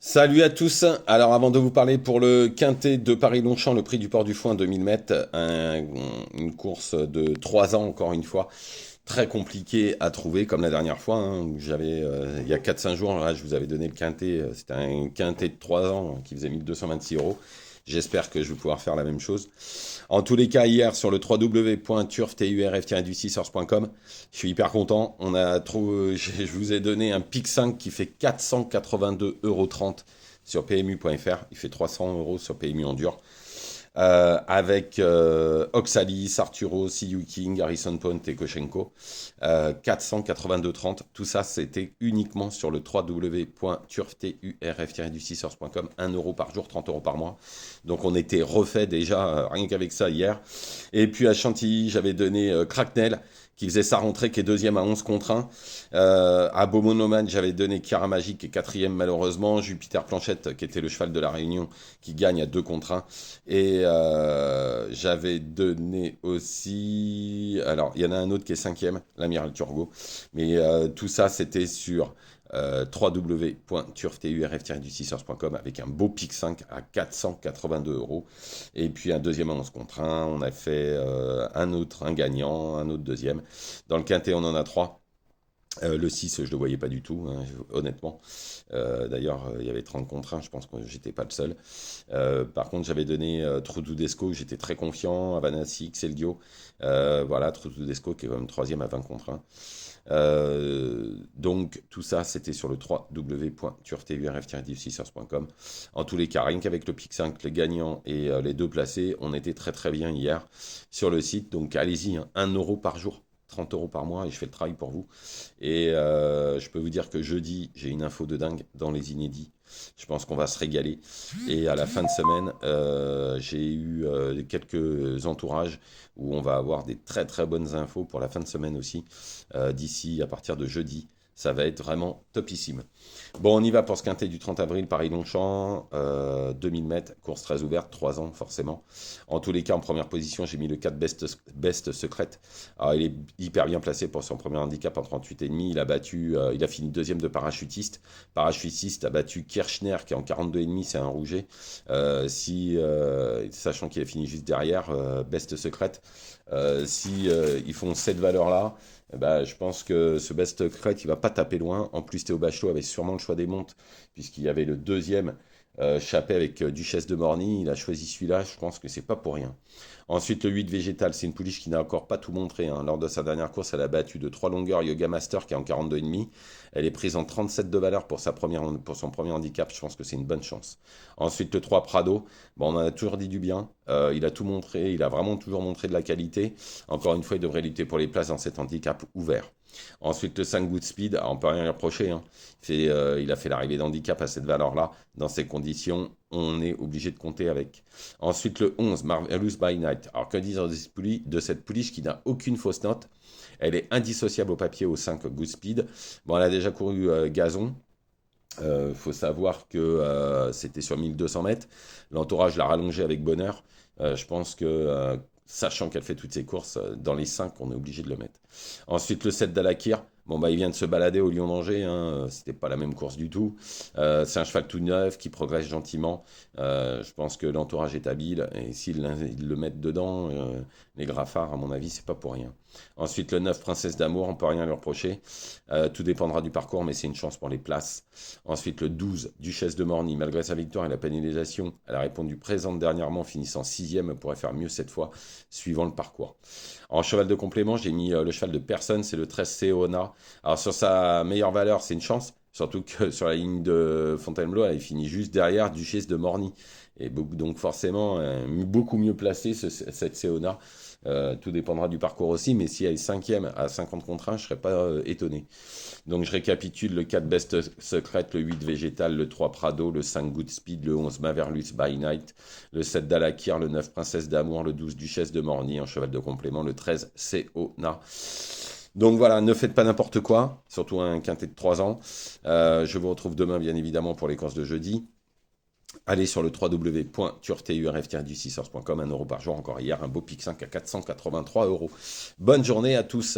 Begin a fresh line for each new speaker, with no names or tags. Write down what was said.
Salut à tous. Alors avant de vous parler pour le Quintet de Paris-Longchamp, le prix du Port du Foin 2000 mètres, une course de 3 ans encore une fois, très compliquée à trouver comme la dernière fois, où j'avais il y a 4-5 jours, là, je vous avais donné le Quintet, c'était un Quintet de 3 ans qui faisait 1226 euros. J'espère que je vais pouvoir faire la même chose. En tous les cas, hier sur le www.turf-6source.com, je suis hyper content. Je vous ai donné un pic 5 qui fait 482,30 € sur PMU.fr. Il fait 300 euros sur PMU en dur. Avec Oxalis, Arturo, See King, Harrison Point et Koshenko. 482,30. Tout ça, c'était uniquement sur le www.turf-6source.com. 1 € par jour, 30 € par mois. Donc on était refait déjà, rien qu'avec ça hier. Et puis à Chantilly, j'avais donné Cracknell qui faisait sa rentrée, qui est deuxième à 11 contre 1. À Beaumonoman, j'avais donné Chiara Magic, qui est quatrième malheureusement. Jupiter Planchette, qui était le cheval de la Réunion, qui gagne à 2 contre 1. Et j'avais donné aussi... Alors, il y en a un autre qui est cinquième, l'Amiral Turgot. Mais tout ça, c'était sur www.turf-6source.com avec un beau pic 5 à 482 euros. Et puis un deuxième à 11 contre 1. On a fait un gagnant, un autre deuxième. Dans le quintet, on en a trois. Le 6, je ne le voyais pas du tout, hein, honnêtement. D'ailleurs, il y avait 30 contre 1, je pense que j'étais pas le seul. Par contre, j'avais donné Trududesco, j'étais très confiant, Havana Six, Eldio. Voilà, Trududesco qui est quand même troisième à 20 contre 1. Donc, tout ça, c'était sur le www.turf-6source.com. En tous les cas, rien qu'avec le pic 5, les gagnants et les deux placés, on était très très bien hier sur le site. Donc, allez-y, hein, 1 € par jour. 30 € par mois et je fais le travail pour vous. Et je peux vous dire que jeudi, j'ai une info de dingue dans les inédits. Je pense qu'on va se régaler. Et à la fin de semaine, j'ai eu quelques entourages où on va avoir des très très bonnes infos pour la fin de semaine aussi. D'ici à partir de jeudi, ça va être vraiment topissime. Bon, on y va pour ce quintet du 30 avril, Paris-Longchamp, 2000 mètres, course très ouverte, 3 ans forcément. En tous les cas, en première position, j'ai mis le 4 Best Secret. Alors, il est hyper bien placé pour son premier handicap en 38,5. Il a fini deuxième de parachutiste. Parachutiste a battu Kirchner qui est en 42,5, c'est un rouget. Sachant qu'il a fini juste derrière, Best Secret. Si ils font cette valeur-là, bah, je pense que ce Best Secret, il va pas taper loin. En plus, Théo Bachelot avait sûrement le choix des montes, puisqu'il y avait le deuxième Chappé avec Duchesse de Morny. Il a choisi celui-là, je pense que c'est pas pour rien. Ensuite, le 8 Végétal, c'est une pouliche qui n'a encore pas tout montré, hein. Lors de sa dernière course, elle a battu de 3 longueurs Yoga Master qui est en 42,5. Elle est prise en 37 de valeur pour son premier handicap. Je pense que c'est une bonne chance. Ensuite, le 3 Prado. Bon, on en a toujours dit du bien. Il a tout montré. Il a vraiment toujours montré de la qualité. Encore une fois, il devrait lutter pour les places dans cet handicap ouvert. Ensuite, le 5 Good Speed, on peut rien lui reprocher, hein. Il a fait l'arrivée d'handicap à cette valeur-là. Dans ces conditions, on est obligé de compter avec. Ensuite, le 11, Marvelous by Night. Alors, que dire de cette pouliche qui n'a aucune fausse note? Elle est indissociable au papier au 5 Good Speed. Bon, elle a déjà couru Gazon. Faut savoir que c'était sur 1200 mètres. L'entourage l'a rallongé avec bonheur. Je pense que, sachant qu'elle fait toutes ses courses, dans les 5, on est obligé de le mettre. Ensuite, le 7 d'Alakir. Bon, bah, il vient de se balader au Lion d'Angers, hein. C'était pas la même course du tout. C'est un cheval tout neuf qui progresse gentiment. Je pense que l'entourage est habile. Et s'ils le mettent dedans, les Graffards, à mon avis, c'est pas pour rien. Ensuite, le 9 Princesse d'Amour, on peut rien lui reprocher. Tout dépendra du parcours, mais c'est une chance pour les places. Ensuite, le 12 Duchesse de Morny, malgré sa victoire et la pénalisation, elle a répondu présente dernièrement, finissant 6e, elle pourrait faire mieux cette fois, suivant le parcours. En cheval de complément, j'ai mis le cheval de personne, c'est le 13 Seona. Alors sur sa meilleure valeur, c'est une chance, surtout que sur la ligne de Fontainebleau, elle finit juste derrière Duchesse de Morny. Et donc forcément, beaucoup mieux placée cette Seona. Tout dépendra du parcours aussi, mais si elle est cinquième à 50 contre 1, je ne serais pas étonné. Donc je récapitule: le 4 Best Secret, le 8 Végétal, le 3 Prado, le 5 Good Speed, le 11 Maverlus by Night, le 7 Dalakir, le 9 Princesse d'Amour, le 12 Duchesse de Morny, en cheval de complément, le 13 Seona. Donc voilà, ne faites pas n'importe quoi, surtout un quintet de 3 ans. Je vous retrouve demain, bien évidemment, pour les courses de jeudi. Allez sur le www.turf-6source.com, 1 € par jour, encore hier, un beau pic 5 à 483 euros. Bonne journée à tous.